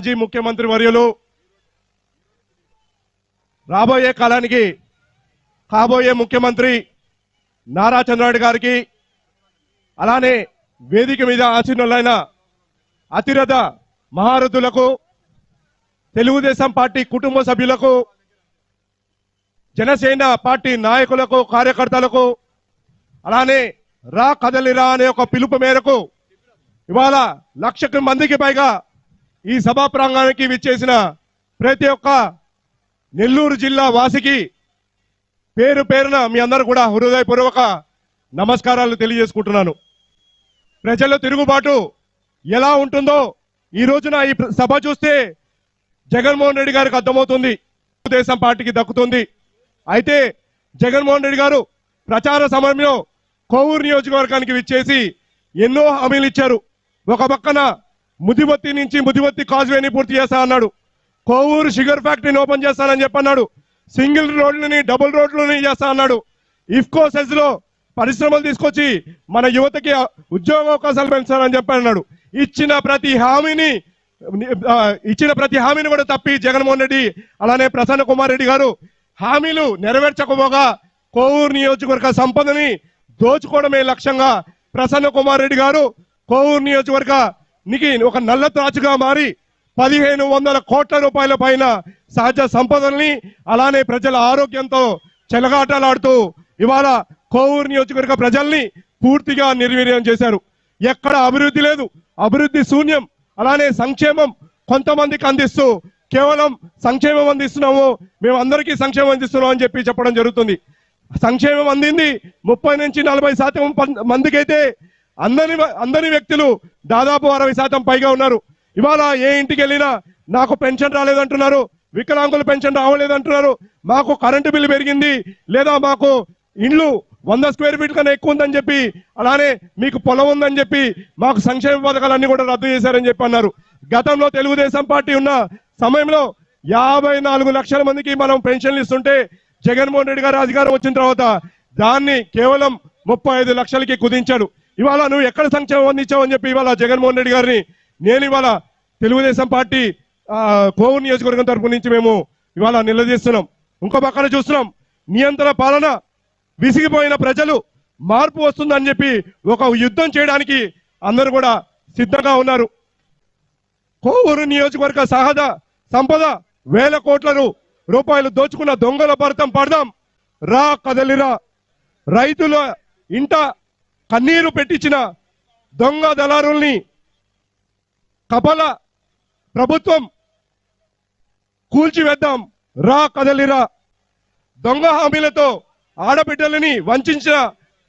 మాజీ ముఖ్యమంత్రి వర్యులు రాబోయే కాలానికి కాబోయే ముఖ్యమంత్రి నారా చంద్రబాబు గారికి అలానే వేదిక మీద ఆసీనులైన అతిరథ మహారథులకు తెలుగుదేశం పార్టీ కుటుంబ సభ్యులకు జనసేన పార్టీ నాయకులకు కార్యకర్తలకు అలానే రా కదలిరా అనే ఒక పిలుపు మేరకు ఇవాళ 1,00,000 మందికి పైగా ఈ సభా ప్రాంగణానికి విచ్చేసిన ప్రతి ఒక్క నెల్లూరు జిల్లా వాసికి పేరు పేరున మీ అందరూ కూడా హృదయపూర్వక నమస్కారాలు తెలియజేసుకుంటున్నాను. ప్రజల తిరుగుబాటు ఎలా ఉంటుందో ఈ రోజున ఈ సభ చూస్తే జగన్మోహన్ రెడ్డి గారికి అర్థమవుతుంది, తెలుగుదేశం పార్టీకి దక్కుతుంది. అయితే జగన్మోహన్ రెడ్డి గారు ప్రచార సమయంలో కోవూరు నియోజకవర్గానికి విచ్చేసి ఎన్నో హామీలు ఇచ్చారు. ఒక పక్కన ముదివత్తి నుంచి ముదివత్తి కాజ్వేని పూర్తి చేస్తా అన్నాడు, కోవూరు షుగర్ ఫ్యాక్టరీని ఓపెన్ చేస్తానని చెప్పన్నాడు, సింగిల్ రోడ్లని డబుల్ రోడ్లని చేస్తా అన్నాడు, ఇఫ్కో సెజ్ లో పరిశ్రమలు తీసుకొచ్చి మన యువతకి ఉద్యోగ అవకాశాలు పెంచాలని చెప్పన్నాడు. ఇచ్చిన ప్రతి హామీని కూడా తప్పి జగన్మోహన్ రెడ్డి అలానే ప్రసన్న కుమార్ రెడ్డి గారు హామీలు నెరవేర్చకపోగా కోవూరు నియోజకవర్గ సంపదని దోచుకోవడమే లక్ష్యంగా ప్రసన్న కుమార్ రెడ్డి గారు కోవూరు నియోజకవర్గానికి ఒక నల్ల త్రాచుగా మారి 1,500 కోట్ల రూపాయల పైన సహజ సంపదల్ని అలానే ప్రజల ఆరోగ్యంతో చెలగాటలాడుతూ ఇవాళ కోవూరు నియోజకవర్గ ప్రజల్ని పూర్తిగా నిర్వీర్యం చేశారు. ఎక్కడ అభివృద్ధి లేదు, అభివృద్ధి శూన్యం. అలానే సంక్షేమం కొంతమందికి అందిస్తూ కేవలం సంక్షేమం అందిస్తున్నాము, మేము అందరికీ సంక్షేమం అందిస్తున్నాం అని చెప్పి చెప్పడం జరుగుతుంది. సంక్షేమం అందింది 30 నుంచి 40% మందికైతే అందరి వ్యక్తులు దాదాపు 60% పైగా ఉన్నారు. ఇవాళ ఏ ఇంటికి వెళ్ళినా నాకు పెన్షన్ రాలేదంటున్నారు, వికలాంగుల పెన్షన్ రావలేదంటున్నారు, మాకు కరెంటు బిల్లు పెరిగింది, లేదా మాకు ఇండ్లు 100 స్క్వేర్ ఫీట్ కన్నా ఎక్కువ ఉందని చెప్పి, అలానే మీకు పొలం ఉందని చెప్పి మాకు సంక్షేమ పథకాలన్నీ కూడా రద్దు చేశారని చెప్పి అన్నారు. గతంలో తెలుగుదేశం పార్టీ ఉన్న సమయంలో 54 లక్షల మందికి మనం పెన్షన్లు ఇస్తుంటే జగన్మోహన్ రెడ్డి గారు అధికారం వచ్చిన తర్వాత దాన్ని కేవలం 35 లక్షలకి కుదించాడు. ఇవాళ నువ్వు ఎక్కడ సంక్షేమం అందించావు అని చెప్పి ఇవాళ జగన్మోహన్ రెడ్డి గారిని నేను ఇవాళ తెలుగుదేశం పార్టీ కోవూరు నియోజకవర్గం తరపు నుంచి మేము ఇవాళ నిలదీస్తున్నాం. ఇంకో పక్కన చూస్తున్నాం, నియంత్రణ పాలన విసిగిపోయిన ప్రజలు మార్పు వస్తుందని చెప్పి ఒక యుద్ధం చేయడానికి అందరూ కూడా సిద్ధంగా ఉన్నారు. కోవూరు నియోజకవర్గ సహజ సంపద 1,000 కోట్ల రూపాయలు దోచుకున్న దొంగల భరతం పడదాం, రా కదలిరా. రైతుల ఇంట కన్నీరు పెట్టించిన దొంగ దళారుల్ని కపల ప్రభుత్వం కూల్చివేద్దాం, రా కదలిరా. దొంగ హామీలతో ఆడబిడ్డలని వంచిన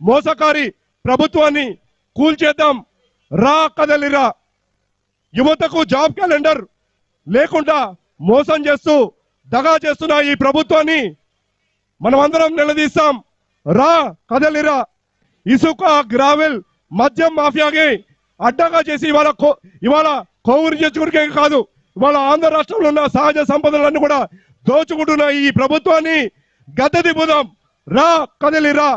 మోసకారి ప్రభుత్వాన్ని కూల్చేద్దాం, రా కదలిరా. యువతకు జాబ్ క్యాలెండర్ లేకుండా మోసం చేస్తూ దగా చేస్తున్న ఈ ప్రభుత్వాన్ని మనమందరం నిలదీస్తాం, రా కదలిరా. ఇసుక గ్రావెల్ మద్యం మాఫియాకి అడ్డగా చేసి ఇవాళ కోవూరు నియోజకవర్గం కాదు, ఇవాళ ఆంధ్ర రాష్ట్రంలో ఉన్న సహజ సంపదలన్నీ కూడా దోచుకుంటున్న ఈ ప్రభుత్వాన్ని గద్దె దింపుదాం, రా కదలిరా.